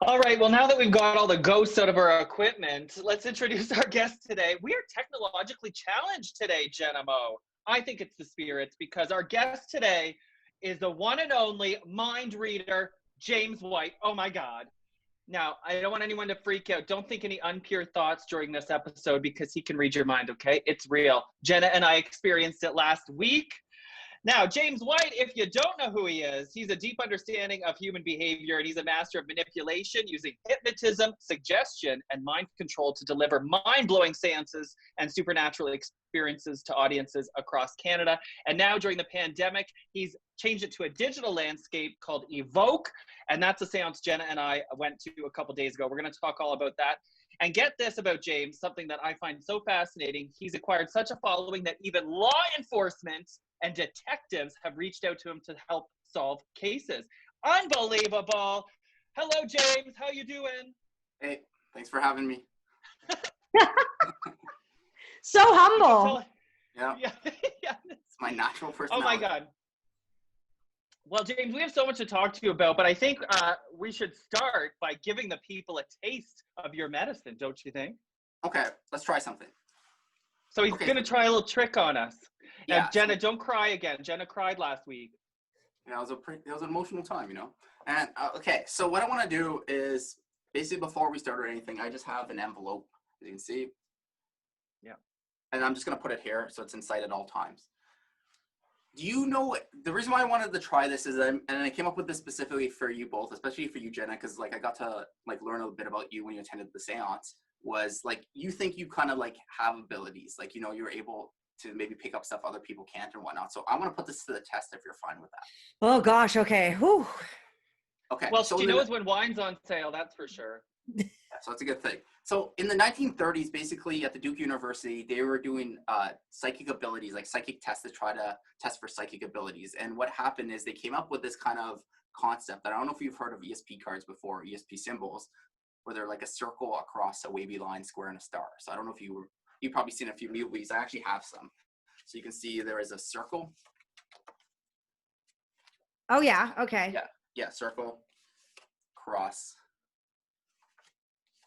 All right, well, now that we've got all the ghosts out of our equipment, let's introduce our guest today. We are technologically challenged today, Genemo. I think it's the spirits because our guest today is the one and only mind reader, Jaymes White. Oh my God. Now, I don't want anyone to freak out. Don't think any unpure thoughts during this episode because he can read your mind, okay? It's real. Jenna and I experienced it last week. Now, Jaymes White, if you don't know who he is, he's a deep understanding of human behavior, and he's a master of manipulation using hypnotism, suggestion, and mind control to deliver mind-blowing seances and supernatural experiences to audiences across Canada. And now, during the pandemic, he's changed it to a digital landscape called Evoke, and that's a seance Jenna and I went to a couple days ago. We're going to talk all about that. And get this about Jaymes, something that I find so fascinating. He's acquired such a following that even law enforcement and detectives have reached out to him to help solve cases. Unbelievable. Hello, Jaymes. How you doing? Hey, thanks for having me. So humble. Yeah. Yeah. It's my natural personality. Oh, my God. Well, Jaymes, we have so much to talk to you about, but I think we should start by giving the people a taste of your medicine, don't you think? Okay, let's try something. So he's going to try a little trick on us. Yeah. And Jenna, don't cry again. Jenna cried last week. Yeah, it was an emotional time, you know? And, okay, so what I want to do is, basically before we start or anything, I just have an envelope, as you can see. Yeah. And I'm just going to put it here so it's in sight at all times. Do you know, the reason why I wanted to try this is, and I came up with this specifically for you both, especially for you, Jenna, because like I got to like learn a bit about you when you attended the seance, was like, you think you kind of like have abilities, like, you know, you're able to maybe pick up stuff other people can't and whatnot. So I want to put this to the test if you're fine with that. Oh gosh, okay. Whew. Okay. Well, so she knows when wine's on sale, that's for sure. Yeah, so it's a good thing. So in the 1930s, basically at the Duke University, they were doing psychic abilities, like psychic tests to try to test for psychic abilities. And what happened is they came up with this kind of concept that I don't know if you've heard of ESP cards before, ESP symbols, where they're like a circle across a wavy line, square, and a star. So I don't know if you've probably seen a few movies. I actually have some. So you can see there is a circle. Oh yeah, okay. Yeah, circle, cross,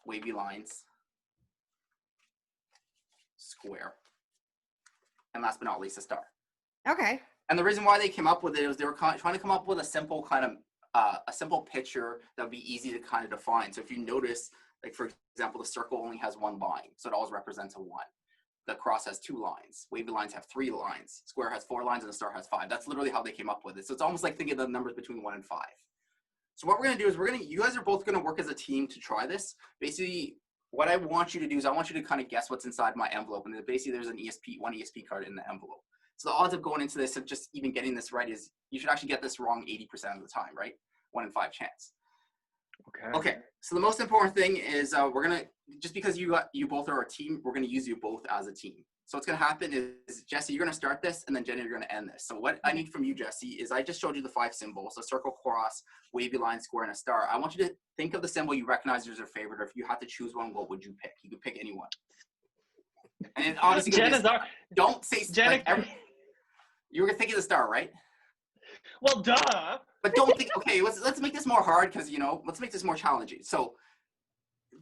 wavy lines, square, and last but not least, a star. Okay. And the reason why they came up with it was they were trying to come up with a simple kind of a simple picture that would be easy to kind of define. So if you notice, like for example, the circle only has one line, so it always represents a 1. The cross has 2 lines. Wavy lines have 3 lines. Square has 4 lines, and the star has 5. That's literally how they came up with it. So it's almost like thinking of the numbers between 1 and 5. So what we're gonna do is you guys are both gonna work as a team to try this. Basically, what I want you to do is I want you to kind of guess what's inside my envelope, and basically there's one ESP card in the envelope. So the odds of going into this and just even getting this right is you should actually get this wrong 80% of the time, right? 1 in 5 chance. Okay. So the most important thing is we're gonna, just because you both are a team, we're gonna use you both as a team. So what's gonna happen is, Jesse, you're gonna start this, and then Jenny, you're gonna end this. So what I need from you, Jesse, is I just showed you the 5 symbols: a circle, cross, wavy line, square, and a star. I want you to think of the symbol you recognize as your favorite, or if you had to choose one, what would you pick? You could pick any one. And it's honestly don't say Jenna. Like, you were thinking the star, right? Well, duh. But don't think. Okay, let's make this more hard because let's make this more challenging. So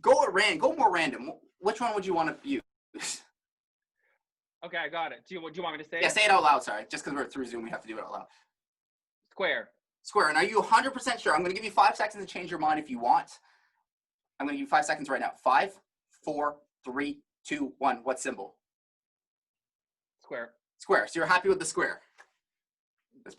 go more random. Which one would you want to use? Okay, I got it. Do you want me to say it? Yeah, say it out loud. Sorry, just because we're through Zoom, we have to do it out loud. Square. Square. And are you 100% sure? I'm going to give you 5 seconds to change your mind if you want. I'm going to give you 5 seconds right now. 5, 4, 3, 2, 1. What symbol? Square. Square. So you're happy with the square?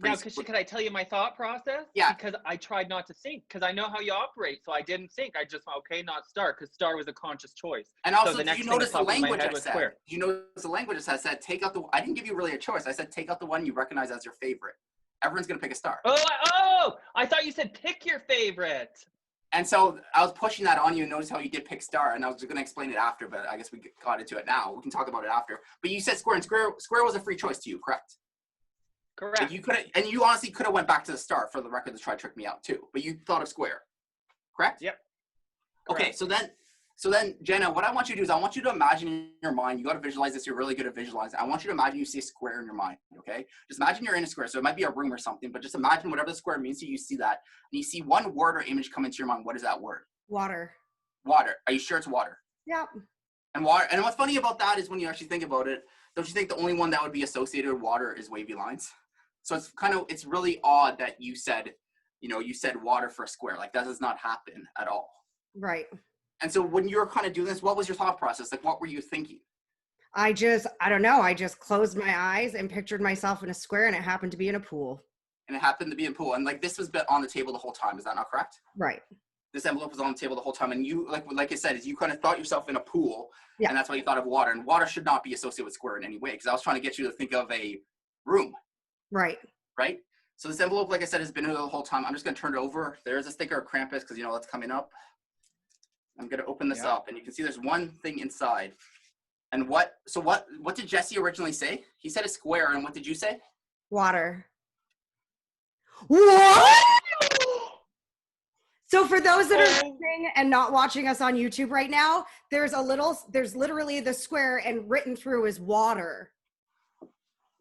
Now, could I tell you my thought process? Yeah. Because I tried not to think, because I know how you operate, so I didn't think. I just went, okay, not star, because star was a conscious choice. And also, so did you notice the language I said? Did you notice the language I said, take out the, I didn't give you really a choice. I said, take out the one you recognize as your favorite. Everyone's going to pick a star. Oh, I thought you said pick your favorite. And so I was pushing that on you, and notice how you did pick star, and I was going to explain it after, but I guess we got into it now. We can talk about it after. But you said square, and square was a free choice to you, correct? Correct. Like you could have, and you honestly could have went back to the start for the record to try to trick me out too. But you thought of square, correct? Yep. Okay, Correct. so then, Jenna, what I want you to do is I want you to imagine in your mind. You got to visualize this. You're really good at visualizing. I want you to imagine you see a square in your mind. Okay, just imagine you're in a square. So it might be a room or something, but just imagine whatever the square means to you. You see that, and you see one word or image come into your mind. What is that word? Water. Water. Are you sure it's water? Yep. And water. And what's funny about that is when you actually think about it, don't you think the only one that would be associated with water is wavy lines? So it's really odd that you said water for a square. Like that does not happen at all. Right. And so when you were kind of doing this, what was your thought process? Like, what were you thinking? I don't know. I just closed my eyes and pictured myself in a square, and it happened to be in a pool. And it happened to be in pool. And like this was on the table the whole time. Is that not correct? Right. This envelope was on the table the whole time. And you, like I said, is you kind of thought yourself in a pool. Yeah. And that's why you thought of water. And water should not be associated with square in any way. Because I was trying to get you to think of a room. Right. Right? So this envelope, like I said, has been here the whole time. I'm just going to turn it over. There's a sticker of Krampus because, that's coming up. I'm going to open this up. And you can see there's one thing inside. And what did Jesse originally say? He said a square. And what did you say? Water. What? So for those that are listening and not watching us on YouTube right now, there's literally the square and written through is water.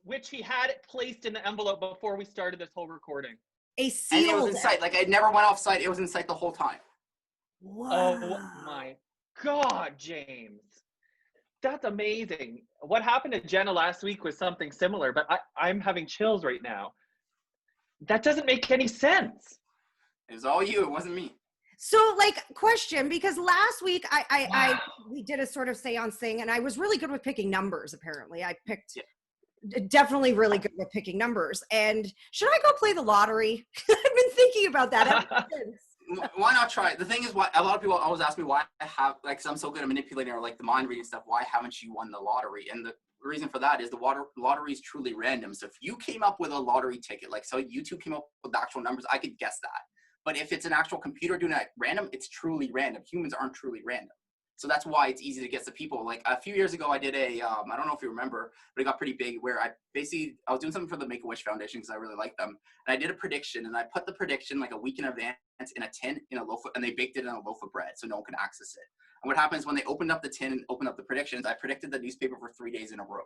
Which he had it placed in the envelope before we started this whole recording. And it was in sight. Like it never went off sight. It was in sight the whole time. Wow. Oh my God, James. That's amazing. What happened to Jenna last week was something similar, but I'm having chills right now. That doesn't make any sense. It was all you. It wasn't me. So, question, because last week we did a sort of seance thing, and I was really good with picking numbers. Apparently, I picked definitely really good with picking numbers. And should I go play the lottery? I've been thinking about that ever since. Why not try it? The thing is, a lot of people always ask me why I have, cause I'm so good at manipulating or the mind reading stuff. Why haven't you won the lottery? And the reason for that is the lottery is truly random. So if you came up with a lottery ticket, so YouTube came up with actual numbers, I could guess that. But if it's an actual computer doing it random, it's truly random. Humans aren't truly random. So that's why it's easy to guess the people. Like a few years ago, I did I don't know if you remember, but it got pretty big where I was doing something for the Make-A-Wish Foundation because I really like them. And I did a prediction and I put the prediction a week in advance in a tin in a loaf and they baked it in a loaf of bread so no one can access it. And what happens when they opened up the tin and opened up the predictions, I predicted the newspaper for 3 days in a row.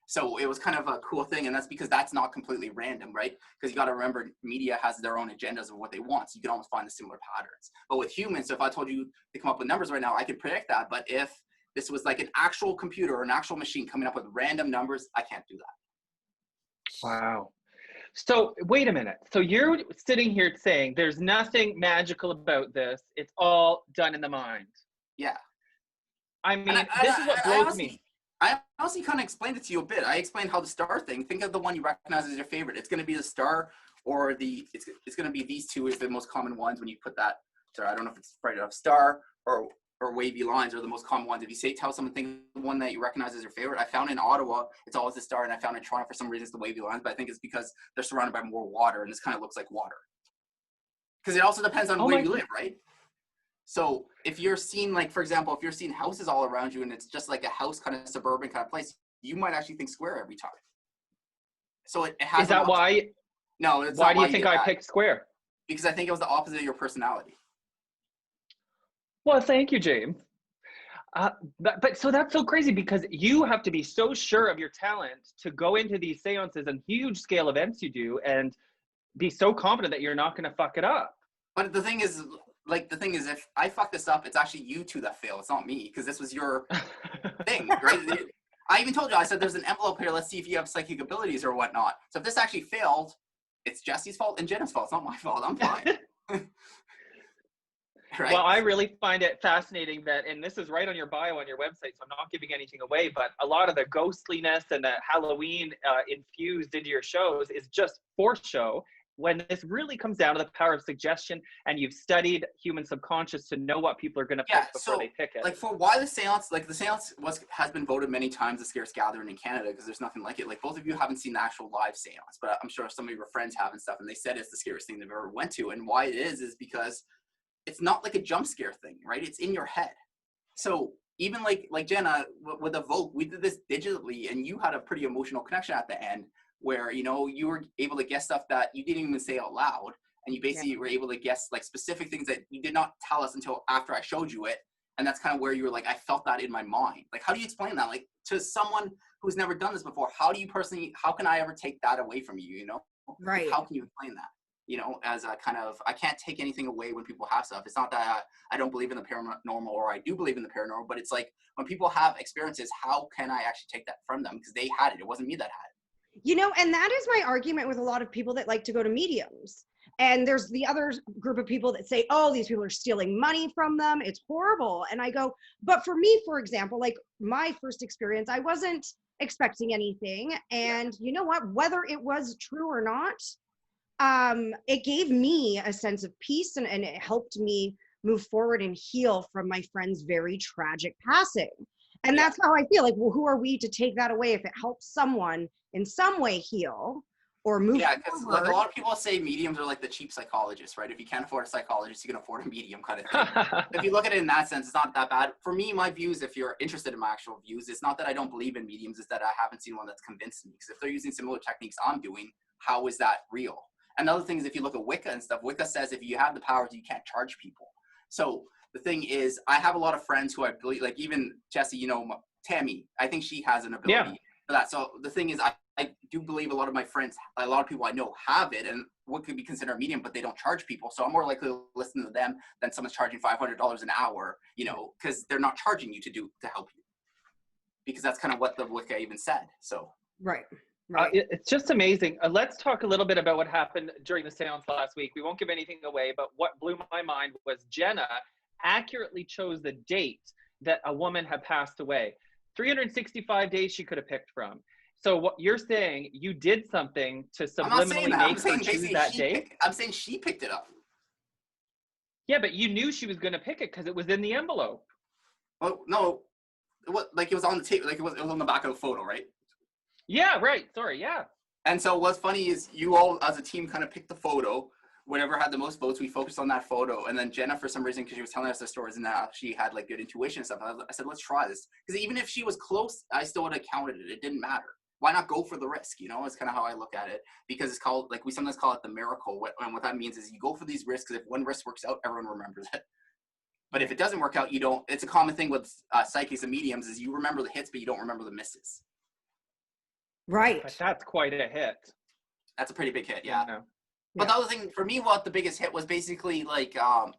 So it was kind of a cool thing, and that's because that's not completely random, right? Because you got to remember, media has their own agendas of what they want, so you can almost find the similar patterns. But with humans, so if I told you to come up with numbers right now, I could predict that. But if this was an actual computer or an actual machine coming up with random numbers, I can't do that. Wow. So wait a minute. So you're sitting here saying there's nothing magical about this. It's all done in the mind. Yeah. I mean, this is what blows me. I honestly kind of explained it to you a bit. I explained how the star thing, think of the one you recognize as your favorite. It's going to be the star or it's going to be these two is the most common ones when you put that, sorry, I don't know if it's right enough, star or wavy lines are the most common ones. If you tell someone, think of the one that you recognize as your favorite. I found in Ottawa, it's always the star, and I found in Toronto for some reason it's the wavy lines, but I think it's because they're surrounded by more water and this kind of looks like water. Because it also depends on where you live, right? So if you're seeing, for example, if you're seeing houses all around you and it's just like a house kind of suburban kind of place, you might actually think square every time. So it has. Is that why? No, it's why not do you think I picked square? Because I think it was the opposite of your personality. Well, thank you, James. But so that's so crazy because you have to be so sure of your talent to go into these seances and huge scale events you do and be so confident that you're not going to fuck it up. But the thing is, if I fuck this up, it's actually you two that fail. It's not me, because this was your thing, right? I even told you, I said, there's an envelope here. Let's see if you have psychic abilities or whatnot. So if this actually failed, it's Jesse's fault and Jenna's fault. It's not my fault. I'm fine. Right? Well, I really find it fascinating that, and this is right on your bio on your website, so I'm not giving anything away, but a lot of the ghostliness and the Halloween infused into your shows is just for show. When this really comes down to the power of suggestion and you've studied human subconscious to know what people are going to pick before they pick it. For why the seance, the seance has been voted many times the scariest gathering in Canada because there's nothing like it. Both of you haven't seen the actual live seance, but I'm sure some of your friends have and stuff, and they said it's the scariest thing they've ever went to. And why it is because it's not like a jump scare thing, right? It's in your head. So even like Jenna with Evoke, we did this digitally, and you had a pretty emotional connection at the end, where you were able to guess stuff that you didn't even say out loud, and you basically were able to guess specific things that you did not tell us until after I showed you it, and that's kind of where you were like, I felt that in my mind. How do you explain that? To someone who's never done this before, how can I ever take that away from you? Right? How can you explain that? you know, as a kind of, I can't take anything away when people have stuff. It's not that I don't believe in the paranormal or I do believe in the paranormal, but it's like when people have experiences, how can I actually take that from them? Because they had it. It wasn't me that had it. You know, and that is my argument with a lot of people that like to go to mediums. And there's the other group of people that say, oh, these people are stealing money from them. It's horrible. And I go, but for me, for example, like my first experience, I wasn't expecting anything. And you know what, whether it was true or not, it gave me a sense of peace, and it helped me move forward and heal from my friend's very tragic passing. And that's how I feel like, well, who are we to take that away if it helps someone in some way heal or move because forward? like a lot of people say mediums are like the cheap psychologists, right? If you can't afford a psychologist, you can afford a medium kind of thing. If you look at it in that sense, it's not that bad. For me, my views, if you're interested in my actual views, it's not that I don't believe in mediums, it's that I haven't seen one that's convinced me. Because if they're using similar techniques I'm doing, how is that real? Another thing is, if you look at Wicca and stuff, Wicca says if you have the powers, you can't charge people. So the thing is, I have a lot of friends who I believe, like even Jesse, you know, Tammy, I think she has an ability for that. So the thing is, I do believe a lot of my friends, a lot of people I know have it, and what could be considered a medium, but they don't charge people. So I'm more likely to listen to them than someone's charging $500 an hour, you know, because they're not charging you to help you. Because that's kind of what the Wicca even said. So Right. It's just amazing. Let's talk a little bit about what happened during the seance last week. We won't give anything away, but what blew my mind was Jenna accurately chose the date that a woman had passed away. 365 days she could have picked from. So what you're saying, you did something to subliminally make her choose that date? I'm saying she picked it up. Yeah, but you knew she was going to pick it because it was in the envelope. Oh, no. It was on the tape, like it was on the back of the photo, right? Yeah, right. Sorry, yeah. And so what's funny is you all as a team kind of picked the photo. Whatever had the most votes, we focused on that photo. And then Jenna, for some reason, because she was telling us the stories and that she had like good intuition and stuff, I said, let's try this. Because even if she was close, I still would have counted it. It didn't matter. Why not go for the risk? You know, it's kind of how I look at it. Because it's called, like we sometimes call it the miracle. And what that means is you go for these risks, because if one risk works out, everyone remembers it. But if it doesn't work out, you don't. It's a common thing with psychics and mediums is you remember the hits, but you don't remember the misses. Right. But that's quite a hit. That's a pretty big hit, yeah. Yeah. But the other thing for me, what the biggest hit was basically like,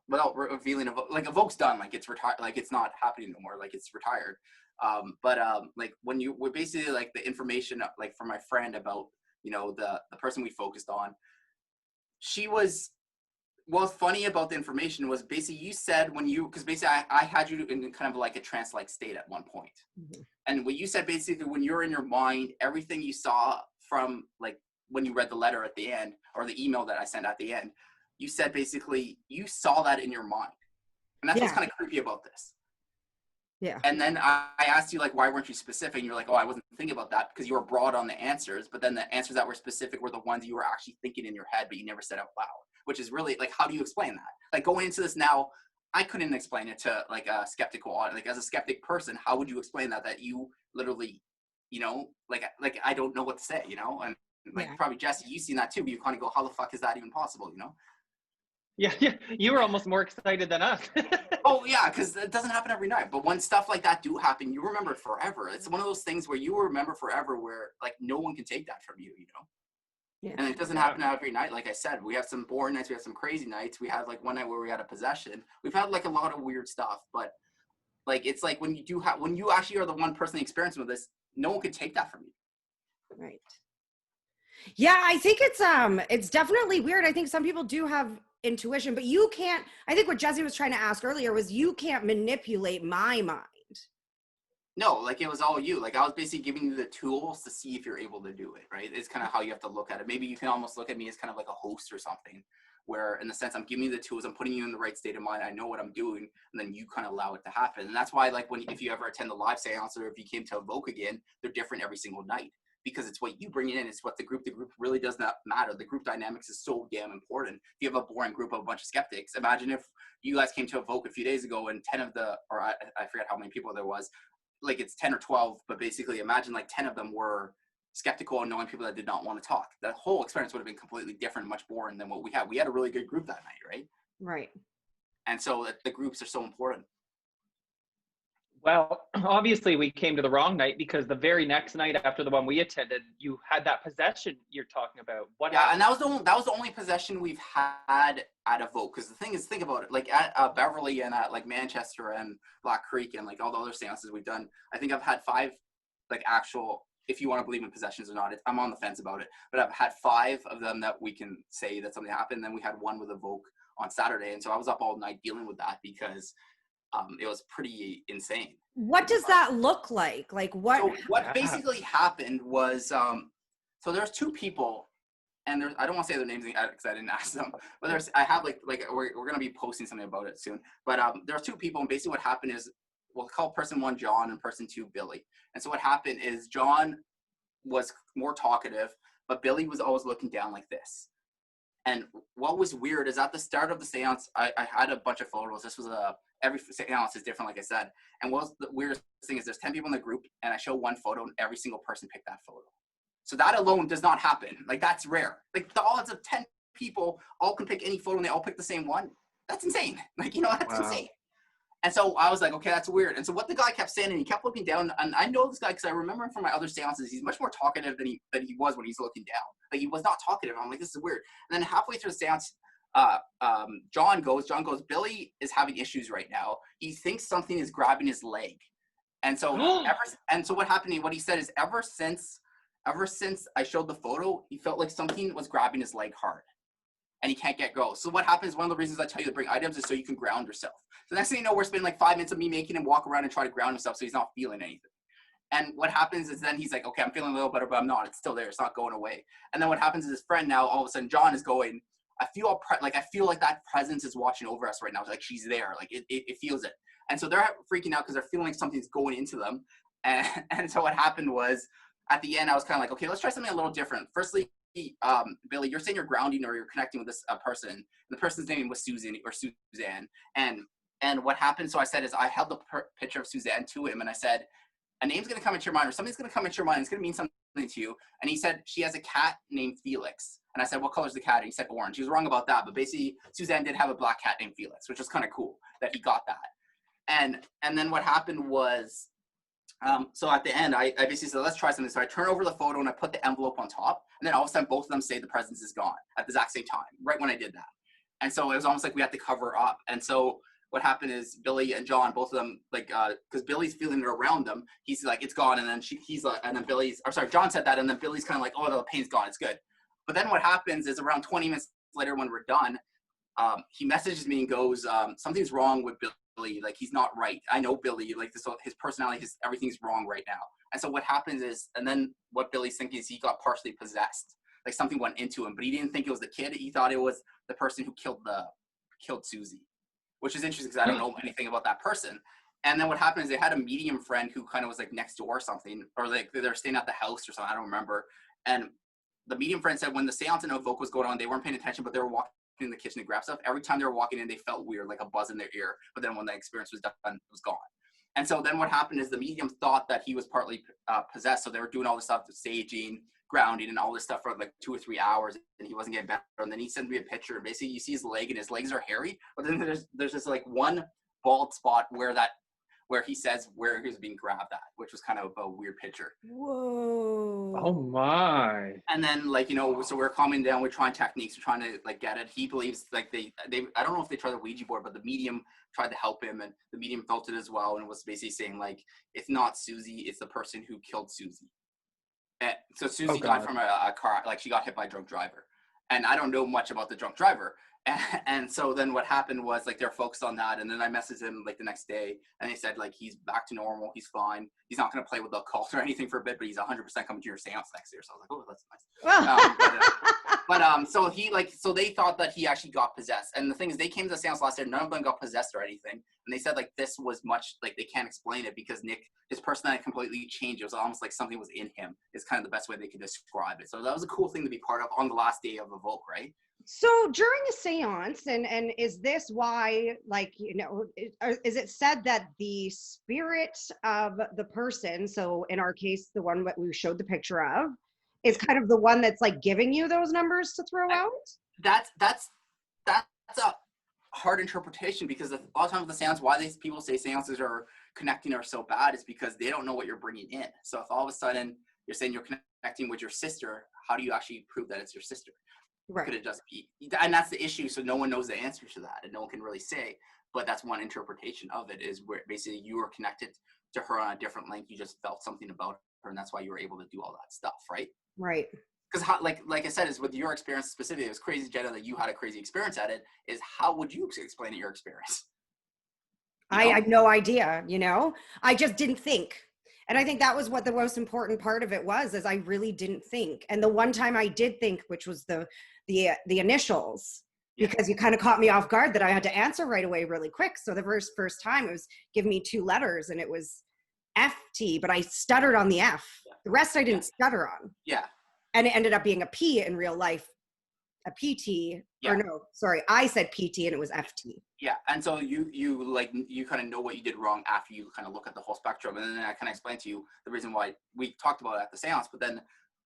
without revealing, like Evoke's done, like it's retired, like it's not happening no more, like it's retired. Like when you were basically like the information, like from my friend about, you know, the person we focused on, she was. What's funny about the information was basically you said because basically I had you in kind of like a trance-like state at one point. Mm-hmm. And what you said basically when you're in your mind, everything you saw from like when you read the letter at the end or the email that I sent at the end, you said basically you saw that in your mind. And that's what's kind of creepy about this. Yeah. And then I asked you like, why weren't you specific? And you're like, oh, I wasn't thinking about that because you were broad on the answers, but then the answers that were specific were the ones you were actually thinking in your head, but you never said out loud. Which is really like, how do you explain that? Like going into this now, I couldn't explain it to like a skeptical audience. Like as a skeptic person, how would you explain that you literally, you know, like I don't know what to say, you know? And like probably Jesse, you've seen that too, but you kind of go, how the fuck is that even possible, you know? Yeah, you were almost more excited than us. Oh yeah, because it doesn't happen every night. But when stuff like that do happen, you remember it forever. It's one of those things where you remember forever where like no one can take that from you, you know? Yeah. And it doesn't happen every night. Like I said, we have some boring nights. We have some crazy nights. We had like one night where we had a possession. We've had like a lot of weird stuff, but like, it's like when you actually are the one person experiencing with this, no one can take that from you. Right. Yeah. I think it's definitely weird. I think some people do have intuition, but you can't, I think what Jesse was trying to ask earlier was you can't manipulate my mind. No, like it was all you. Like I was basically giving you the tools to see if you're able to do it, right? It's kind of how you have to look at it. Maybe you can almost look at me as kind of like a host or something, where in the sense I'm giving you the tools, I'm putting you in the right state of mind, I know what I'm doing, and then you kind of allow it to happen. And that's why like if you ever attend the live seance or if you came to Evoke again, they're different every single night because it's what you bring in, it's what the group really does not matter. The group dynamics is so damn important. If you have a boring group of a bunch of skeptics, imagine if you guys came to Evoke a few days ago and 10 of the, or I forget how many people there was, like it's 10 or 12, but basically imagine like 10 of them were skeptical and knowing people that did not want to talk. The whole experience would have been completely different, much boring than what we had. We had a really good group that night, right? Right. And so the groups are so important. Well, obviously we came to the wrong night because the very next night after the one we attended, you had that possession you're talking about. What Yeah, happened? and that was the only possession we've had at a vote. Because the thing is, think about it. Like at Beverly and at like Manchester and Black Creek and like all the other seances we've done, I think I've had 5 like actual. If you want to believe in possessions or not, I'm on the fence about it. But I've had 5 of them that we can say that something happened. Then we had one with Evoke on Saturday, and so I was up all night dealing with that because it was pretty insane. What does that look like? Like what? So what Yeah. basically happened was, so there's 2 people, and there's, I don't want to say their names because I didn't ask them, but I have like we're gonna be posting something about it soon. But there's 2 people, and basically what happened is we'll call person 1 John and person 2 Billy. And so what happened is John was more talkative, but Billy was always looking down like this. And what was weird is at the start of the seance, I had a bunch of photos. This was every seance is different, like I said. And what was the weirdest thing is there's 10 people in the group, and I show one photo, and every single person picked that photo. So that alone does not happen. Like, that's rare. Like, the odds of 10 people all can pick any photo, and they all pick the same one. That's insane. Like, that's insane. And so I was like, okay, that's weird. And so what the guy kept saying, and he kept looking down, and I know this guy because I remember him from my other seances. He's much more talkative than he was when he's looking down. Like, he was not talkative. I'm like, this is weird. And then halfway through the seance, John goes, Billy is having issues right now. He thinks something is grabbing his leg. And so what happened, what he said is ever since I showed the photo, he felt like something was grabbing his leg hard. And he can't get go. So what happens, one of the reasons I tell you to bring items is so you can ground yourself. So next thing you know, we're spending like 5 minutes of me making him walk around and try to ground himself so he's not feeling anything. And what happens is then he's like, okay, I'm feeling a little better, but I'm not. It's still there. It's not going away. And then what happens is his friend now, all of a sudden, John is going, I feel like that presence is watching over us right now. Like she's there. Like it feels it. And so they're freaking out because they're feeling like something's going into them. And so what happened was at the end, I was kind of like, okay, let's try something a little different. Firstly, Billy, you're saying you're grounding or you're connecting with this person. And the person's name was Suzanne. And what happened, so I said, is I held the picture of Suzanne to him, and I said, a name's going to come into your mind, or something's going to come into your mind, and it's going to mean something to you. And he said, she has a cat named Felix. And I said, what color's the cat? And he said, orange. He was wrong about that, but basically, Suzanne did have a black cat named Felix, which was kind of cool that he got that. And then what happened was, so at the end, I basically said, let's try something. So I turn over the photo, and I put the envelope on top, and then all of a sudden, both of them say the presence is gone at the exact same time, right when I did that. And so it was almost like we had to cover up. And so what happened is Billy and John, both of them, like, because Billy's feeling it around them, he's like, it's gone. And then he's like, and then John said that, and then Billy's kind of like, oh, the pain's gone, it's good. But then what happens is around 20 minutes later when we're done, he messages me and goes, something's wrong with Billy, like he's not right. I know Billy, like his personality, everything's wrong right now. And so what happens is, and then what Billy's thinking is he got partially possessed, like something went into him, but he didn't think it was the kid. He thought it was the person who killed Susie, which is interesting because I don't know anything about that person. And then what happened is they had a medium friend who kind of was like next door or something, or like they're staying at the house or something, I don't remember. And the medium friend said when the seance and Evoke was going on, they weren't paying attention, but they were walking in the kitchen to grab stuff. Every time they were walking in, they felt weird, like a buzz in their ear. But then when the experience was done, it was gone. And so then what happened is the medium thought that he was partly possessed. So they were doing all this stuff, saging, grounding, and all this stuff for like 2 or 3 hours, and he wasn't getting better. And then he sent me a picture. Basically, you see his leg, and his legs are hairy. But then there's just like one bald spot where he says where he was being grabbed at, which was kind of a weird picture. Whoa. Oh my. And then like, so we're calming down, we're trying techniques, we're trying to like get it. He believes like they I don't know if they tried the Ouija board, but the medium tried to help him, and the medium felt it as well, and was basically saying like, it's not Susie, it's the person who killed Susie. And so Susie died from a car, like she got hit by a drunk driver. And I don't know much about the drunk driver. And so then what happened was like they're focused on that, and then I messaged him like the next day, and they said like he's back to normal, he's fine, he's not going to play with the occult or anything for a bit, but he's 100% coming to your seance next year. So I was like, oh, that's nice. So they thought that he actually got possessed, and the thing is they came to the seance last year, none of them got possessed or anything, and they said like this was much like they can't explain it because Nick, his personality completely changed. It was almost like something was in him, is kind of the best way they could describe it. So that was a cool thing to be part of on the last day of Evoke, right? So during a seance, and is this why, like, is it said that the spirit of the person, so in our case, the one that we showed the picture of, is kind of the one that's like giving you those numbers to throw out? That's a hard interpretation, because a lot of times the seance, why these people say seances are connecting are so bad, is because they don't know what you're bringing in. So if all of a sudden you're saying you're connecting with your sister, how do you actually prove that it's your sister? Right. Could it just be, and that's the issue. So no one knows the answer to that, and no one can really say, but that's one interpretation of it, is where basically you were connected to her on a different link. You just felt something about her, and that's why you were able to do all that stuff, right? Right. Because like I said, is with your experience specifically, it was crazy, Jenna, that you had a crazy experience at it. Is how would you explain your experience? I had no idea, I just didn't think. And I think that was what the most important part of it was, is I really didn't think. And the one time I did think, which was the initials, because you kind of caught me off guard that I had to answer right away really quick. So the first time it was give me 2 letters, and it was FT, but I stuttered on the F. The rest I didn't stutter on. Yeah. And it ended up being a P in real life, a PT. Or no, sorry, I said PT and it was FT. Yeah, and so you kind of know what you did wrong after you kind of look at the whole spectrum, and then I kind of explained to you the reason why we talked about it at the seance. But then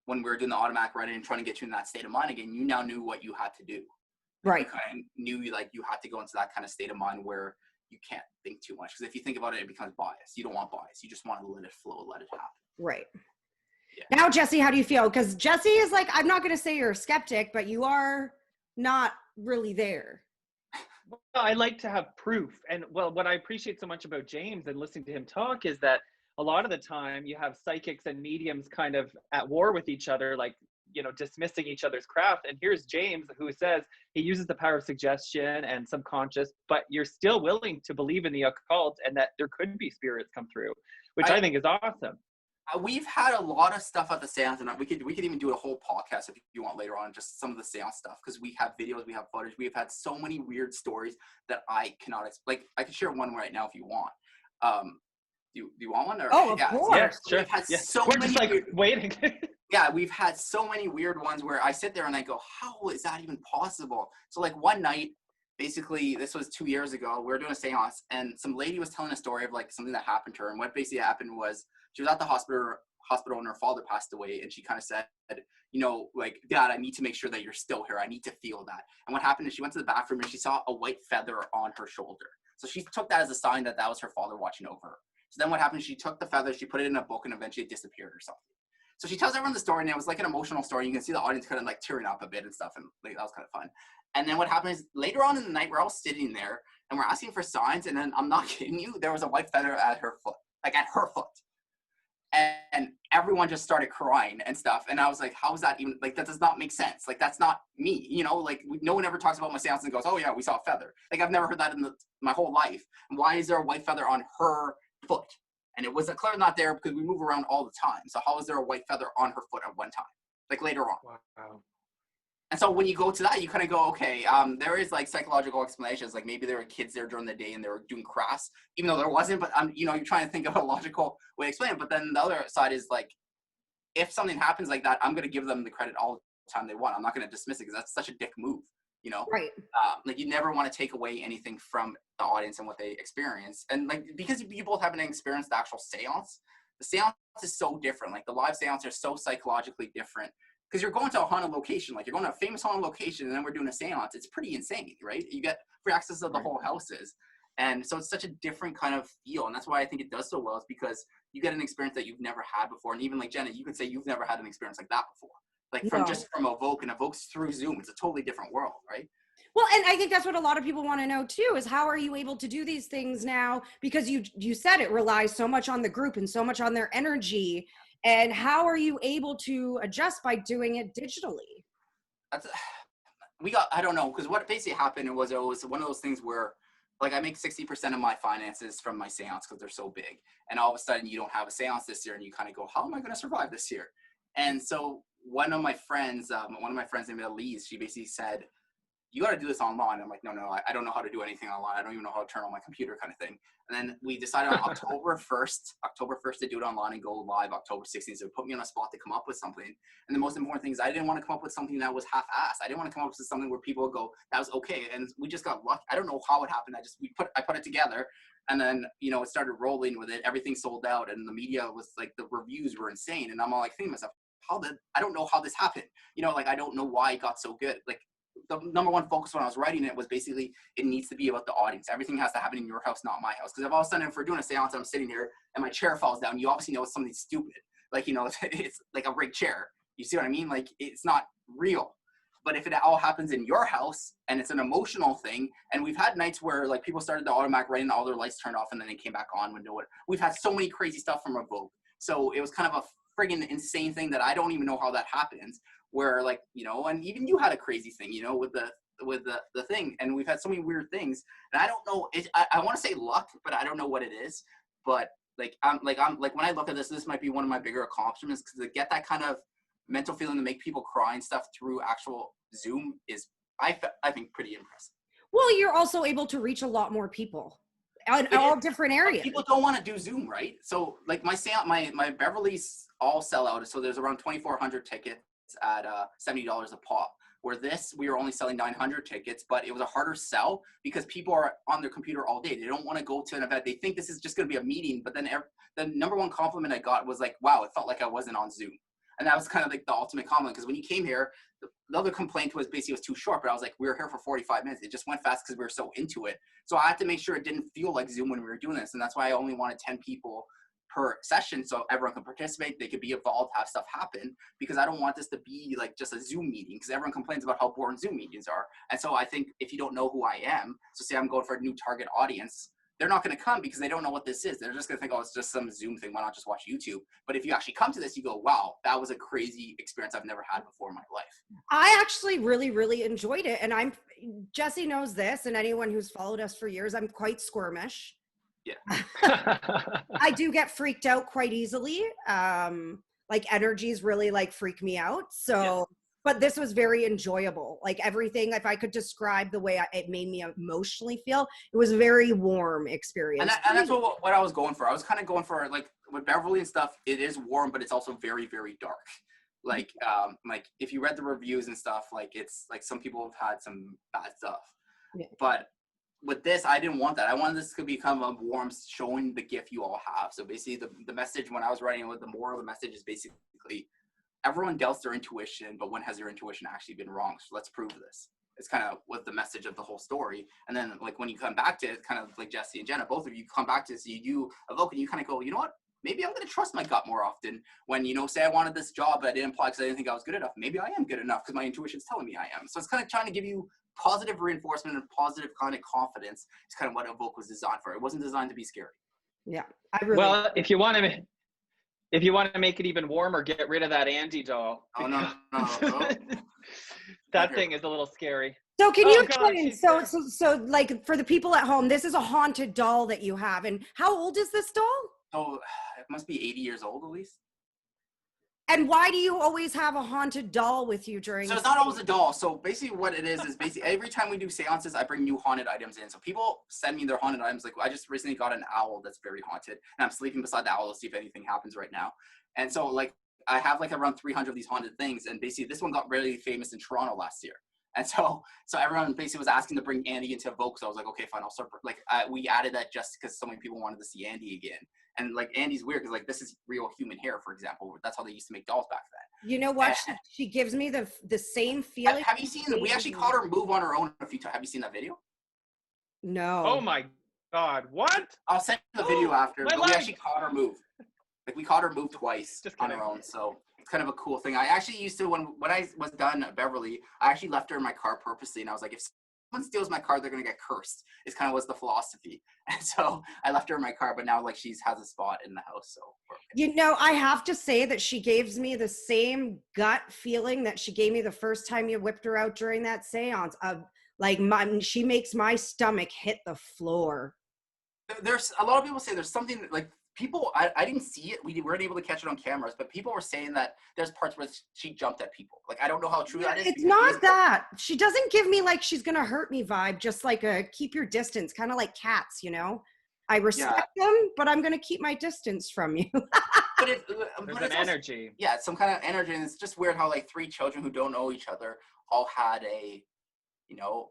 when we were doing the automatic writing and trying to get you in that state of mind again, you now knew what you had to do. Right. You kind of knew you had to go into that kind of state of mind where you can't think too much, because if you think about it, it becomes bias. You don't want bias. You just want to let it flow, let it happen. Right. Yeah. Now, Jesse, how do you feel? Because Jesse is like, I'm not going to say you're a skeptic, but you are not really there. Well, I like to have proof. And what I appreciate so much about Jaymes and listening to him talk is that a lot of the time you have psychics and mediums kind of at war with each other, like, dismissing each other's craft. And here's Jaymes, who says he uses the power of suggestion and subconscious, but you're still willing to believe in the occult and that there could be spirits come through, which I think is awesome. We've had a lot of stuff at the seance, and we could even do a whole podcast if you want later on, just some of the seance stuff, because we have videos, we have footage, we have had so many weird stories that I cannot explain. Like, I could share one right now if you want. Do you want one? Or, of course. Yeah, sure. We've had so We're many just waiting. Yeah, we've had so many weird ones where I sit there and I go, how is that even possible? So like one night, basically, this was 2 years ago, we were doing a seance, and some lady was telling a story of like something that happened to her. And what basically happened was she was at the hospital and her father passed away, and she kind of said, like, Dad, I need to make sure that you're still here. I need to feel that. And what happened is she went to the bathroom and she saw a white feather on her shoulder. So she took that as a sign that that was her father watching over her. So then what happened is she took the feather, she put it in a book, and eventually it disappeared or something. So she tells everyone the story, and it was like an emotional story. You can see the audience kind of like tearing up a bit and stuff, and like, that was kind of fun. And then what happened is later on in the night, we're all sitting there and we're asking for signs, and then I'm not kidding you, there was a white feather at her foot, like at her foot. And everyone just started crying and stuff. And I was like, how is that even, like, that does not make sense. Like, that's not me, like no one ever talks about my seance and goes, oh yeah, we saw a feather. Like, I've never heard that in my whole life. And why is there a white feather on her foot? And it was clearly not there because we move around all the time. So how is there a white feather on her foot at one time? Like later on. Wow. And so when you go to that, you kind of go, okay, there is like psychological explanations. Like maybe there were kids there during the day and they were doing crafts, even though there wasn't. But you're trying to think of a logical way to explain it. But then the other side is like, if something happens like that, I'm going to give them the credit all the time they want. I'm not going to dismiss it because that's such a dick move, Right. Like you never want to take away anything from the audience and what they experience. And like, because you both haven't experienced the actual seance, the seance is so different. Like the live seance are so psychologically different. Because you're going to a haunted location, like you're going to a famous haunted location, and then we're doing a seance. It's pretty insane, right? You get free access to the whole houses. And so it's such a different kind of feel. And that's why I think it does so well, is because you get an experience that you've never had before. And even like Jenna, you could say you've never had an experience like that before. Like from Evoke, and Evoke's through Zoom. It's a totally different world, right? Well, and I think that's what a lot of people want to know too, is how are you able to do these things now? Because you said it relies so much on the group and so much on their energy. And how are you able to adjust by doing it digitally? I don't know, because what basically happened was it was one of those things where, like, I make 60% of my finances from my seance because they're so big. And all of a sudden you don't have a seance this year, and you kind of go, how am I going to survive this year? And so one of my friends named Elise, she basically said, you got to do this online. I'm like, no, I don't know how to do anything online. I don't even know how to turn on my computer, kind of thing. And then we decided on October 1st to do it online and go live October 16th. So it put me on a spot to come up with something. And the most important thing is I didn't want to come up with something that was half-assed. I didn't want to come up with something where people would go, that was okay. And we just got lucky. I don't know how it happened. I put it together, and then, it started rolling with it. Everything sold out, and the media was like, the reviews were insane. And I'm all like thinking to myself, I don't know how this happened. Like, I don't know why it got so good. Like, the number one focus when I was writing it was basically it needs to be about the audience. Everything has to happen in your house, not my house. Because if all of a sudden, if we're doing a seance, I'm sitting here and my chair falls down, you obviously know it's something stupid. Like, you know, it's like a rigged chair. You see what I mean? Like, it's not real. But if it all happens in your house and it's an emotional thing, and we've had nights where like people started the automatic writing, all their lights turned off and then they came back on when do it. We've had so many crazy stuff from Evoke. So it was kind of a friggin' insane thing that I don't even know how that happens. Where like, you know, and even you had a crazy thing, you know, with the thing, and we've had so many weird things, and I don't know. I want to say luck, but I don't know what it is. But I'm like when I look at this might be one of my bigger accomplishments because to get that kind of mental feeling to make people cry and stuff through actual Zoom is, I think, pretty impressive. Well, you're also able to reach a lot more people in all different areas. People don't want to do Zoom, right? So like my Beverly's all sell out. So there's around 2,400 tickets at $70 a pop. Where this, we were only selling 900 tickets, but it was a harder sell because people are on their computer all day. They don't want to go to an event. They think this is just going to be a meeting. But then the number one compliment I got was like, wow, it felt like I wasn't on Zoom. And that was kind of like the ultimate compliment because when you came here, the other complaint was basically it was too short, but I was like, we were here for 45 minutes. It just went fast because we were so into it. So I had to make sure it didn't feel like Zoom when we were doing this. And that's why I only wanted 10 people per session so everyone can participate, they could be involved, have stuff happen, because I don't want this to be like just a Zoom meeting because everyone complains about how boring Zoom meetings are. And so I think if you don't know who I am, so say I'm going for a new target audience, they're not going to come because they don't know what this is. They're just going to think, oh, it's just some Zoom thing. Why not just watch YouTube? But if you actually come to this, you go, wow, that was a crazy experience I've never had before in my life. I actually really, really enjoyed it. And Jesse knows this, and anyone who's followed us for years, I'm quite squirmish. Yeah. I do get freaked out quite easily. Like energies really like freak me out. So, yeah. But this was very enjoyable. Like everything, if I could describe the way it made me emotionally feel, it was a very warm experience. And that's what I was going for. I was kind of going for like with Beverly and stuff, it is warm, but it's also very, very dark. Like if you read the reviews and stuff, like it's like some people have had some bad stuff. Yeah. But with this, I didn't want that. I wanted this to become a warm, showing the gift you all have. So basically the message when I was writing with the moral of the message is basically everyone doubts their intuition, but when has their intuition actually been wrong? So let's prove this. It's kind of what the message of the whole story. And then like when you come back to it, kind of like Jesse and Jenna, both of you come back to this, you evoke and you kind of go, you know what? Maybe I'm going to trust my gut more often when, you know, say I wanted this job, but I didn't apply because I didn't think I was good enough. Maybe I am good enough because my intuition's telling me I am. So it's kind of trying to give you positive reinforcement and positive kind of confidence. It's kind of what Evoke was designed for. It wasn't designed to be scary. Yeah. Well, if you want to make it even warmer, get rid of that Andy doll. Oh, no. That thing is a little scary. So can you explain, so like for the people at home, this is a haunted doll that you have. And how old is this doll? Oh, it must be 80 years old at least. And why do you always have a haunted doll with you during? So it's not always a doll. So basically what it is basically every time we do seances, I bring new haunted items in. So people send me their haunted items. Like I just recently got an owl that's very haunted and I'm sleeping beside the owl to see if anything happens right now. And so like I have like around 300 of these haunted things. And basically this one got really famous in Toronto last year. And so everyone basically was asking to bring Andy into Evoke. So I was like, okay, fine, I'll start. Like we added that just because so many people wanted to see Andy again. And like Andy's weird because like this is real human hair, for example. That's how they used to make dolls back then. You know what? She gives me the same feeling. Have you seen? We actually caught her move on her own a few times. Have you seen that video? No. Oh my God! What? I'll send you the video after. But we actually caught her move. Like we caught her move twice on her own. So it's kind of a cool thing. I actually used to when I was done at Beverly, I actually left her in my car purposely, and I was like, if someone steals my car, they're gonna get cursed. It's kind of was the philosophy. And so I left her in my car, but now like she has a spot in the house. So you know, I have to say that she gives me the same gut feeling that she gave me the first time you whipped her out during that seance. Of like she makes my stomach hit the floor. There's a lot of people say there's something like people. I didn't see it. We weren't able to catch it on cameras, but people were saying that there's parts where she jumped at people. Like I don't know how true that is. It's not that. She doesn't give me like she's gonna hurt me vibe. Just like a keep your distance, kind of like cats, you know. I respect them, but I'm gonna keep my distance from you. There's an energy. Yeah, it's some kind of energy, and it's just weird how like three children who don't know each other all had a, you know,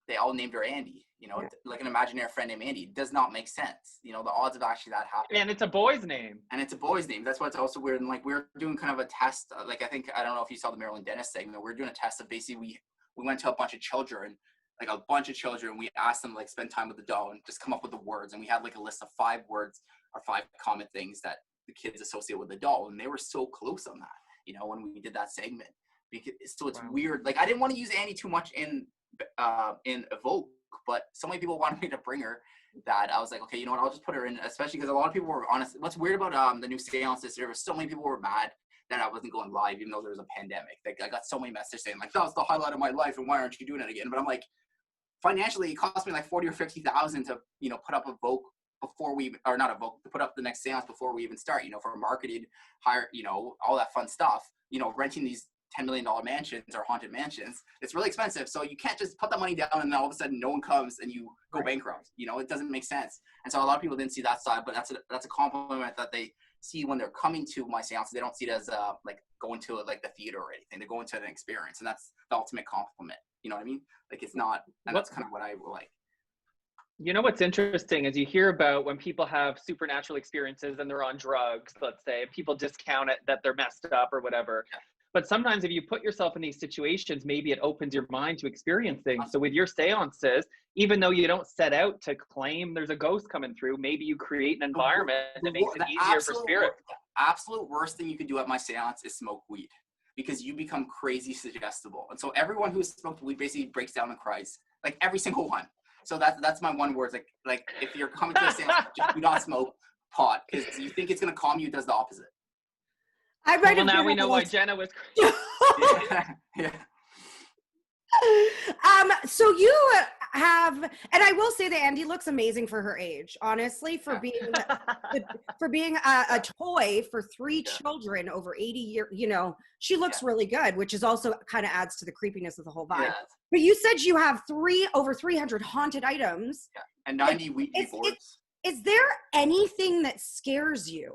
they all named her Andy. You know, like an imaginary friend named Andy. It does not make sense. You know, the odds of actually that happening. And it's a boy's name. That's why it's also weird. And like we're doing kind of a test. Like I don't know if you saw the Marilyn Dennis segment. We're doing a test of basically we went to a bunch of children, like a bunch of children. We asked them like spend time with the doll and just come up with the words. And we had like a list of 5 words or 5 common things that the kids associate with the doll. And they were so close on that, you know, when we did that segment. Because so it's weird. Like I didn't want to use Annie too much in Evoke, but so many people wanted me to bring her that I was like, okay, you know what, I'll just put her in, especially because a lot of people were honest. What's weird about the new seance this year was so many people were mad that I wasn't going live, even though there was a pandemic. Like I got so many messages saying like, that was the highlight of my life, and why aren't you doing it again? But I'm like, financially, it cost me like 40 or 50,000 to, you know, put up Evoke before we, or not Evoke, to put up the next seance before we even start, you know, for marketing, hire, you know, all that fun stuff, you know, renting these $10 million mansions or haunted mansions. It's really expensive. So you can't just put that money down and then all of a sudden no one comes and you go bankrupt. You know, it doesn't make sense. And so a lot of people didn't see that side, but that's a compliment that they see when they're coming to my seance. They don't see it as like going to like the theater or anything. They're going to an experience, and that's the ultimate compliment. You know what I mean? Like it's not, and that's kind of what I like. You know what's interesting is you hear about when people have supernatural experiences and they're on drugs, let's say, people discount it that they're messed up or whatever. Yeah. But sometimes if you put yourself in these situations, maybe it opens your mind to experience things. So with your seances, even though you don't set out to claim there's a ghost coming through, maybe you create an environment that makes it easier for spirit. The absolute worst thing you could do at my seance is smoke weed, because you become crazy suggestible. And so everyone who's smoked weed basically breaks down and cries, like every single one. So that's my one word. Like if you're coming to a seance, just do not smoke pot, because you think it's going to calm you, it does the opposite. Well, now we know why Jenna was crazy. Yeah. So you have, and I will say that Andy looks amazing for her age, honestly, for being a toy for 3 children over 80 years. You know, she looks really good, which is also kind of adds to the creepiness of the whole vibe. Yeah. But you said you have over 300 haunted items. Yeah. And 90 weekly boards. Is there anything that scares you?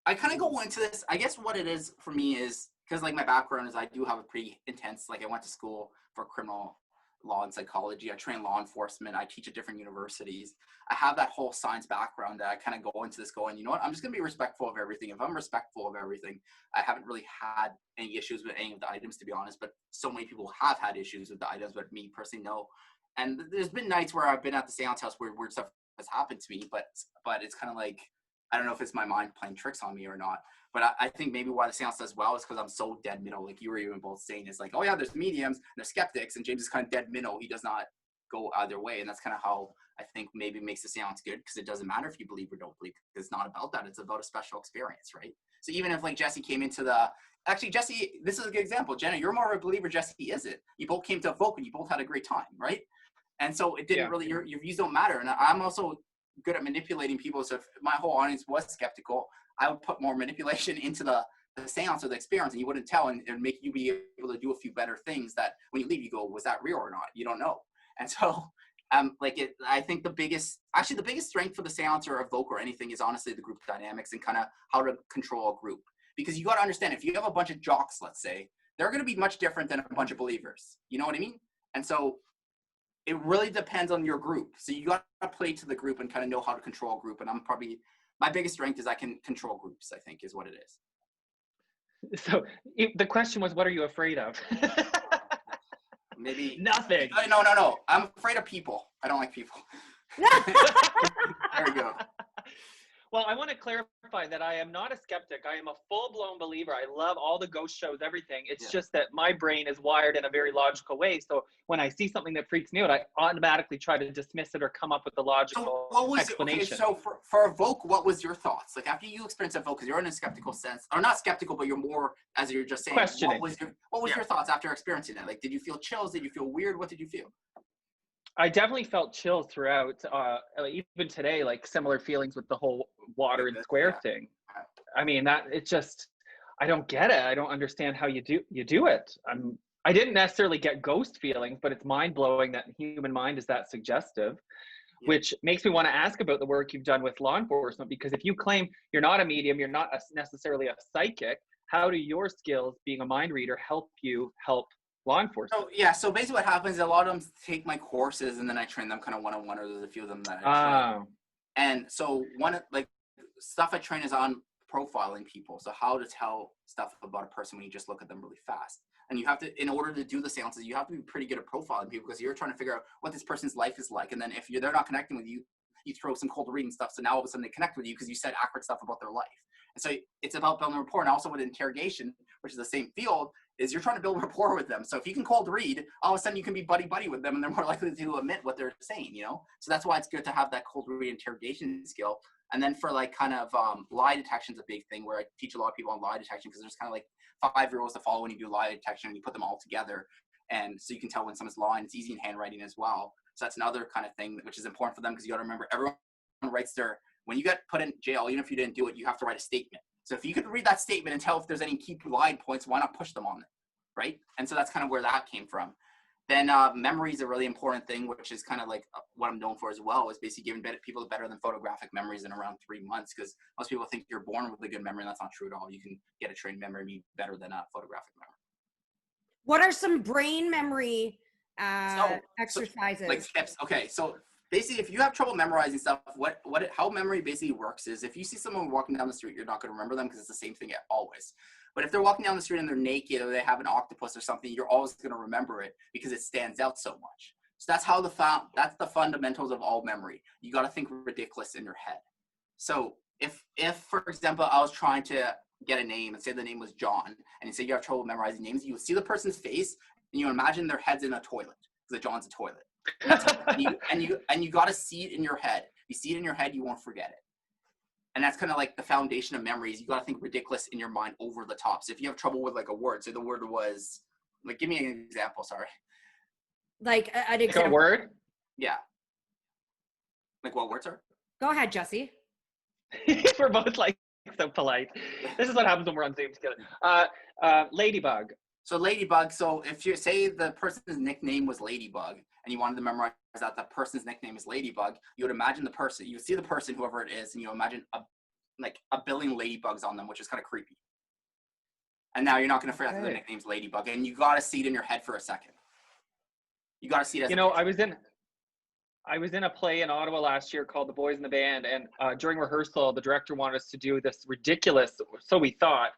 I kind of go into this, I guess what it is for me is, because like my background is I do have a pretty intense, like I went to school for criminal law and psychology. I train law enforcement. I teach at different universities. I have that whole science background that I kind of go into this going, you know what, I'm just going to be respectful of everything. If I'm respectful of everything, I haven't really had any issues with any of the items, to be honest, but so many people have had issues with the items, but me personally, no. And there's been nights where I've been at the seance house where weird stuff has happened to me, but it's kind of like, I don't know if it's my mind playing tricks on me or not, but I think maybe why the seance does well is because I'm so dead middle. Like you were even both saying, it's like, oh yeah, there's mediums, and there's skeptics, and Jaymes is kind of dead middle. He does not go either way, and that's kind of how I think maybe makes the seance good, because it doesn't matter if you believe or don't believe. It's not about that. It's about a special experience, right? So even if like Jesse came into actually Jesse, this is a good example. Jenna, you're more of a believer. Jesse isn't. You both came to Evoke and you both had a great time, right? And so it didn't really, your views don't matter. And I'm also good at manipulating people. So if my whole audience was skeptical, I would put more manipulation into the seance or the experience, and you wouldn't tell, and make you be able to do a few better things that when you leave, you go, was that real or not? You don't know. And so I think the biggest strength for the seance or Evoke or anything is honestly the group dynamics and kind of how to control a group. Because you got to understand, if you have a bunch of jocks, let's say, they're going to be much different than a bunch of believers. You know what I mean? And so it really depends on your group. So you got to play to the group and kind of know how to control a group. And my biggest strength is I can control groups, I think, is what it is. So the question was, what are you afraid of? Maybe nothing. No. I'm afraid of people. I don't like people. There you go. Well, I want to clarify that I am not a skeptic. I am a full-blown believer. I love all the ghost shows, everything. It's just that my brain is wired in a very logical way. So when I see something that freaks me out, I automatically try to dismiss it or come up with a logical explanation. Okay, so for Evoke, what was your thoughts? Like after you experienced Evoke, because you're in a skeptical sense, or not skeptical, but you're more, as you're just saying, questioning. What was your thoughts after experiencing it? Like, did you feel chills? Did you feel weird? What did you feel? I definitely felt chills throughout, even today, like similar feelings with the whole water and square thing. I mean, it's just, I don't get it. I don't understand how you do it. I didn't necessarily get ghost feelings, but it's mind blowing that the human mind is that suggestive, which makes me want to ask about the work you've done with law enforcement, because if you claim you're not a medium, you're not necessarily a psychic, how do your skills being a mind reader help you help law enforcement? So basically what happens is a lot of them take my courses and then I train them kind of one-on-one, or there's a few of them that I train. And so stuff I train is on profiling people. So how to tell stuff about a person when you just look at them really fast. And you have to, in order to do the seances, you have to be pretty good at profiling people because you're trying to figure out what this person's life is like. And then if they're not connecting with you, you throw some cold reading stuff. So now all of a sudden they connect with you because you said accurate stuff about their life. And so it's about building rapport. And also with interrogation, which is the same field, is you're trying to build rapport with them. So if you can cold read, all of a sudden you can be buddy-buddy with them and they're more likely to admit what they're saying, you know? So that's why it's good to have that cold read interrogation skill. And then for like kind of lie detection is a big thing where I teach a lot of people on lie detection because there's kind of like 5 rules to follow when you do lie detection and you put them all together. And so you can tell when someone's lying. It's easy in handwriting as well. So that's another kind of thing which is important for them because you got to remember everyone writes when you get put in jail, even if you didn't do it, you have to write a statement. So if you could read that statement and tell if there's any key line points, why not push them on it, right? And so that's kind of where that came from. Then memory is a really important thing, which is kind of like what I'm known for as well, is basically giving people better than photographic memories in around 3 months, because most people think you're born with a good memory, and that's not true at all. You can get a trained memory and be better than a photographic memory. What are some brain memory exercises? Like tips. Okay, so basically, if you have trouble memorizing stuff, how memory basically works is if you see someone walking down the street, you're not going to remember them because it's the same thing always. But if they're walking down the street and they're naked or they have an octopus or something, you're always going to remember it because it stands out so much. So that's the fundamentals of all memory. You got to think ridiculous in your head. So if for example, I was trying to get a name and say the name was John, and you say you have trouble memorizing names, you see the person's face and you imagine their head's in a toilet because John's a toilet. And you got to see it in your head. You see it in your head, you won't forget it. And that's kind of like the foundation of memories. You got to think ridiculous in your mind over the top. So if you have trouble with like a word, say the word was, like, give me an example. Sorry. Like an example. Like a word? Yeah. Like what word, sir? Go ahead, Jesse. We're both like so polite. This is what happens when we're on Zoom together. Ladybug. So ladybug. So if you say the person's nickname was Ladybug and you wanted to memorize that the person's nickname is Ladybug, you would imagine the person, you would see the person, whoever it is, and you imagine a billion ladybugs on them, which is kind of creepy. And now you're not going to forget that the nickname's Ladybug, and you got to see it in your head for a second. You got to see it as you know, I was in a play in Ottawa last year called The Boys in the Band, and during rehearsal, the director wanted us to do this ridiculous, so we thought,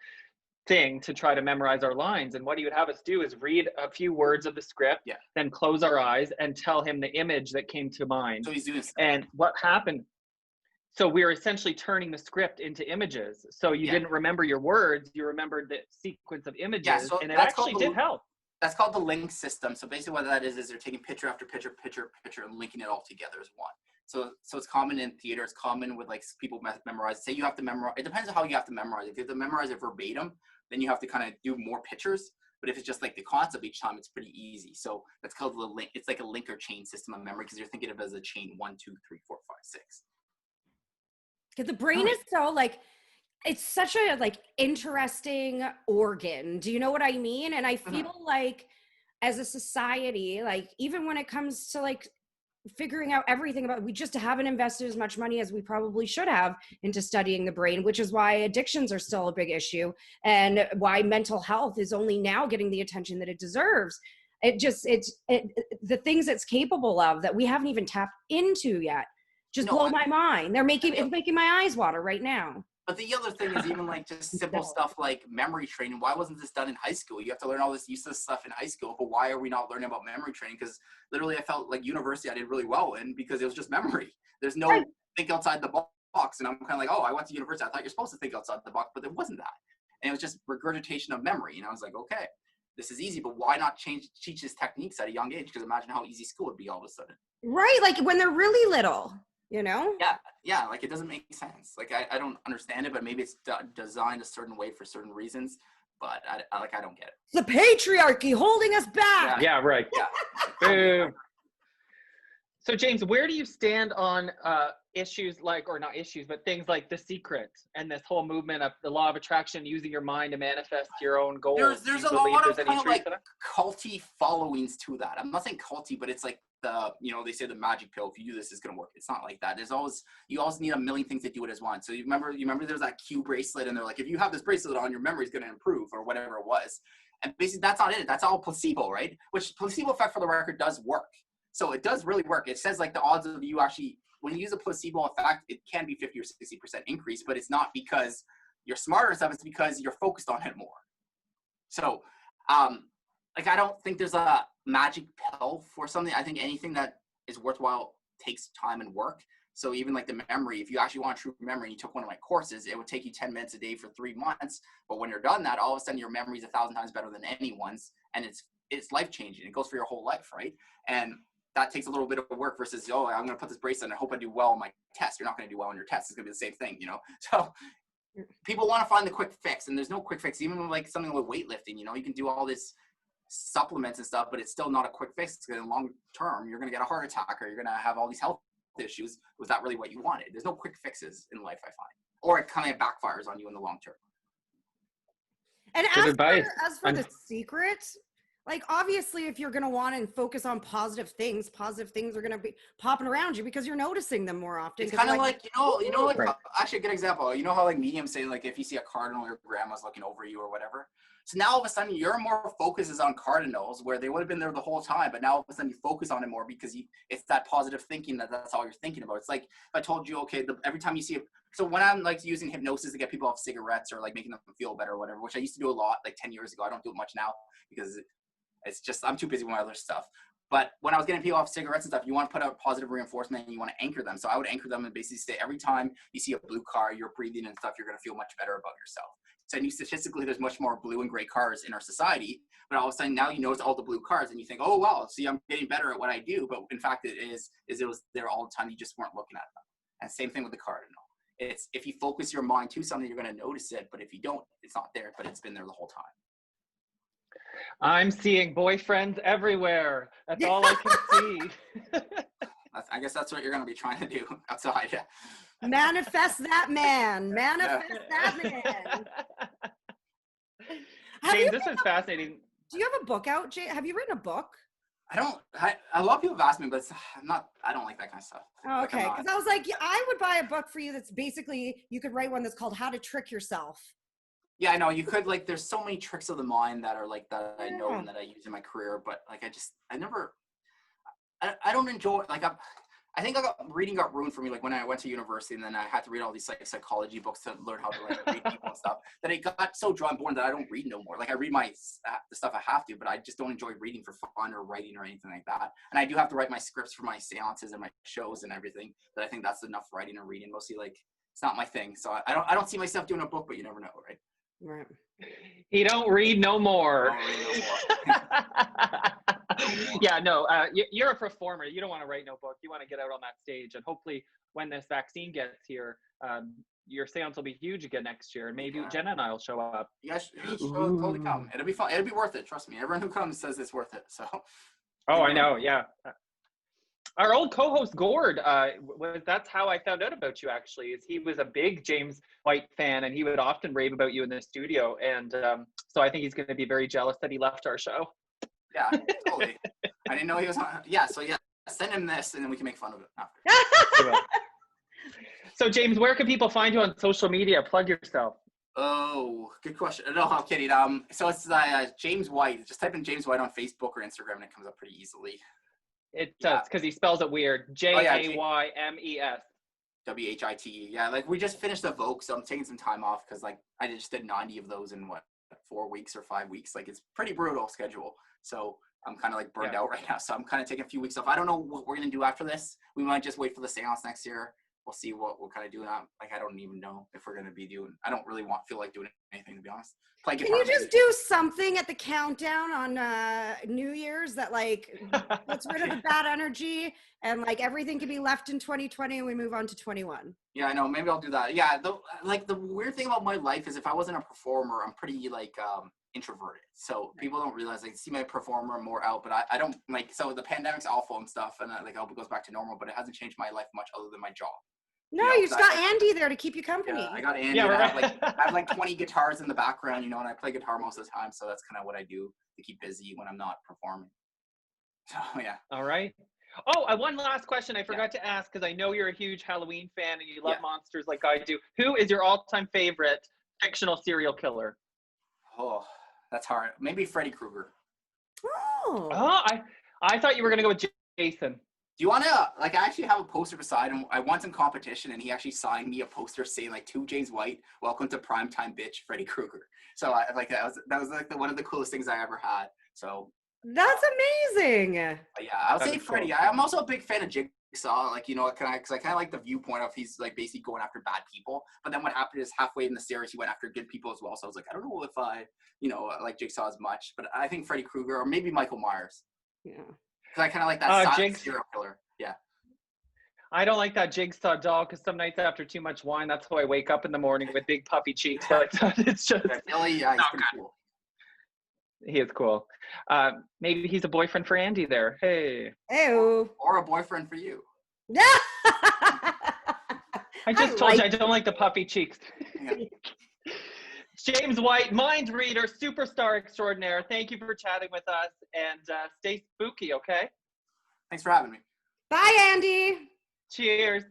thing to try to memorize our lines. And what he would have us do is read a few words of the script, then close our eyes and tell him the image that came to mind. So he's doing and what happened. So we were essentially turning the script into images. So you didn't remember your words, you remembered the sequence of images, and it actually did help. That's called the link system. So basically what that is they're taking picture after picture and linking it all together as one. So it's common in theater. It's common with like people memorize. Say you have to memorize. It depends on how you have to memorize. If you have to memorize it verbatim, then you have to kind of do more pictures. But if it's just like the concept each time, it's pretty easy. So that's called the link. It's like a link or chain system of memory because you're thinking of it as a chain 1, 2, 3, 4, 5, 6. Because the brain is so like, it's such a like interesting organ. Do you know what I mean? And I feel like as a society, like even when it comes to like figuring out everything about, we just haven't invested as much money as we probably should have into studying the brain, which is why addictions are still a big issue and why mental health is only now getting the attention that it deserves. The things it's capable of that we haven't even tapped into yet just blow my mind. It's making my eyes water right now. But the other thing is even like just simple stuff like memory training. Why wasn't this done in high school? You have to learn all this useless stuff in high school, but why are we not learning about memory training? Because literally I felt like university I did really well in because it was just memory. There's no think outside the box. And I'm kind of like, oh, I went to university. I thought you're supposed to think outside the box, but it wasn't that. And it was just regurgitation of memory. And I was like, okay, this is easy, but why not teach these techniques at a young age? Because imagine how easy school would be all of a sudden. Right, like when they're really little. You know? Yeah, like it doesn't make sense. Like I don't understand it, but maybe it's designed a certain way for certain reasons. But I don't get it. The patriarchy holding us back. Yeah, right. Yeah. So Jaymes, where do you stand on issues like, or not issues, but things like The Secret and this whole movement of the law of attraction, using your mind to manifest your own goals? There's a lot of kind of like culty followings to that. I'm not saying culty, but it's like they say the magic pill. If you do this, it's gonna work. It's not like that. You always need a million things to do it as one. So you remember there's that Q bracelet, and they're like, if you have this bracelet on, your memory is gonna improve or whatever it was. And basically, that's not it. That's all placebo, right? Which placebo effect, for the record, does work. So it does really work. It says like the odds of you actually, when you use a placebo effect, it can be 50 or 60% increase, but it's not because you're smarter and stuff. It's because you're focused on it more. So like, I don't think there's a magic pill for something. I think anything that is worthwhile takes time and work. So even like the memory, if you actually want a true memory and you took one of my courses, it would take you 10 minutes a day for 3 months. But when you're done that, all of a sudden your memory is 1,000 times better than anyone's. And it's life changing. It goes for your whole life, right? And that takes a little bit of work versus, oh, I'm going to put this bracelet and I hope I do well on my test. You're not going to do well on your test. It's going to be the same thing, you know? So people want to find the quick fix, and there's no quick fix. Even like something like weightlifting, you know, you can do all this supplements and stuff, but it's still not a quick fix. It's going to long term, you're going to get a heart attack, or you're going to have all these health issues. Was that really what you wanted? There's no quick fixes in life, I find, or it kind of backfires on you in the long term. And as for the secret, like, obviously, if you're going to want to focus on positive things are going to be popping around you because you're noticing them more often. It's kind of like, you know, like, right. Actually a good example, you know how like mediums say, like, if you see a cardinal, your grandma's looking over you or whatever. So now all of a sudden your more focus is on cardinals, where they would have been there the whole time, but now all of a sudden you focus on it more because it's that positive thinking that's all you're thinking about. It's like if I told you, okay, every time you see so when I'm like using hypnosis to get people off cigarettes or like making them feel better or whatever, which I used to do a lot like 10 years ago, I don't do it much now because it's just, I'm too busy with my other stuff. But when I was getting people off cigarettes and stuff, you want to put out positive reinforcement and you want to anchor them. So I would anchor them and basically say, every time you see a blue car, you're breathing and stuff, you're going to feel much better about yourself. So I knew statistically there's much more blue and gray cars in our society, but all of a sudden now you notice all the blue cars and you think, oh, wow, see, I'm getting better at what I do. But in fact, it was there all the time. You just weren't looking at them. And same thing with the cardinal. It's if you focus your mind to something, you're going to notice it. But if you don't, it's not there, but it's been there the whole time. I'm seeing boyfriends everywhere. That's all I can see. I guess that's what you're going to be trying to do outside. Yeah. Manifest that man. Manifest that man. James, this is fascinating. Do you have a book out, Jay? Have you written a book? A lot of people have asked me, but I don't like that kind of stuff. Oh, okay. Because I was like, yeah, I would buy a book for you that's basically, you could write one that's called How to Trick Yourself. Yeah, I know you could, like, there's so many tricks of the mind that are like that I know and that I use in my career, but like, I don't enjoy, like, I think reading got ruined for me, like when I went to university and then I had to read all these like psychology books to learn how to like read people and stuff, that it got so drawn boring that I don't read no more. Like I read the stuff I have to, but I just don't enjoy reading for fun or writing or anything like that. And I do have to write my scripts for my seances and my shows and everything, but I think that's enough writing or reading. Mostly like, it's not my thing. So I don't see myself doing a book, but you never know, right? Right. He don't read no more. Yeah, no, you're a performer. You don't want to write no book. You want to get out on that stage. And hopefully when this vaccine gets here, your seance will be huge again next year. And maybe Jenna and I will show up. You guys should totally come. It'll be fun. It'll be worth it. Trust me. Everyone who comes says it's worth it. So. Oh, I know. Yeah. Our old co-host Gord, that's how I found out about you, actually, is he was a big Jaymes White fan and he would often rave about you in the studio. And so I think he's going to be very jealous that he left our show. Yeah, totally. I didn't know he was on. Yeah, so yeah, send him this and then we can make fun of it after. So James, where can people find you on social media? Plug yourself. Oh, good question. No, I'm kidding. So it's Jaymes White. Just type in Jaymes White on Facebook or Instagram and it comes up pretty easily. It does, because he spells it weird. Jaymes. White. Yeah, like we just finished the Vogue, so I'm taking some time off because like I just did 90 of those in 4 weeks or 5 weeks. Like it's pretty brutal schedule. So I'm kind of like burned out right now. So I'm kind of taking a few weeks off. I don't know what we're going to do after this. We might just wait for the seance next year. We'll see what we'll kind of do. Like I don't even know if we're going to be doing. I don't really feel like doing anything, to be honest. Play guitar. Can you just do something at the countdown on New Year's that like gets rid of the bad energy and like everything can be left in 2020 and we move on to 21? Yeah, I know. Maybe I'll do that. Yeah, the weird thing about my life is if I wasn't a performer, I'm pretty like introverted. So people don't realize they see my performer more out, but I don't like. So the pandemic's awful and stuff, and like I hope it goes back to normal. But it hasn't changed my life much other than my job. No, you just got Andy there to keep you company. Yeah, I got Andy. Yeah, right. I have like 20 guitars in the background, you know, and I play guitar most of the time. So that's kind of what I do to keep busy when I'm not performing. So, yeah. All right. Oh, one last question I forgot to ask, because I know you're a huge Halloween fan and you love monsters like I do. Who is your all-time favorite fictional serial killer? Oh, that's hard. Maybe Freddy Krueger. Oh. I thought you were going to go with Jason. Do you want to, like, I actually have a poster beside him. I won some competition, and he actually signed me a poster saying, like, to Jaymes White, welcome to primetime bitch, Freddy Krueger. So, that was like one of the coolest things I ever had. So That's amazing. but yeah, I would That say is Freddy. cool. I'm also a big fan of Jigsaw. Like, you know, because I kind of like the viewpoint of he's like basically going after bad people. But then what happened is halfway in the series, he went after good people as well. So I was like, I don't know if I, you know, like Jigsaw as much. But I think Freddy Krueger or maybe Michael Myers. Yeah. Because I kind of like that silent Jigs. serial killer. Yeah. I don't like that Jigsaw doll because some nights after too much wine, that's how I wake up in the morning with big puffy cheeks like that. It's just Yeah, Billy, yeah, he's not pretty good. cool. He is cool. Maybe he's a boyfriend for Andy there. Hey. Ew. Or a boyfriend for you. I just told you I don't like the puffy cheeks. Yeah. Jaymes White, mind reader, superstar extraordinaire. Thank you for chatting with us and stay spooky, okay? Thanks for having me. Bye, Andy. Cheers.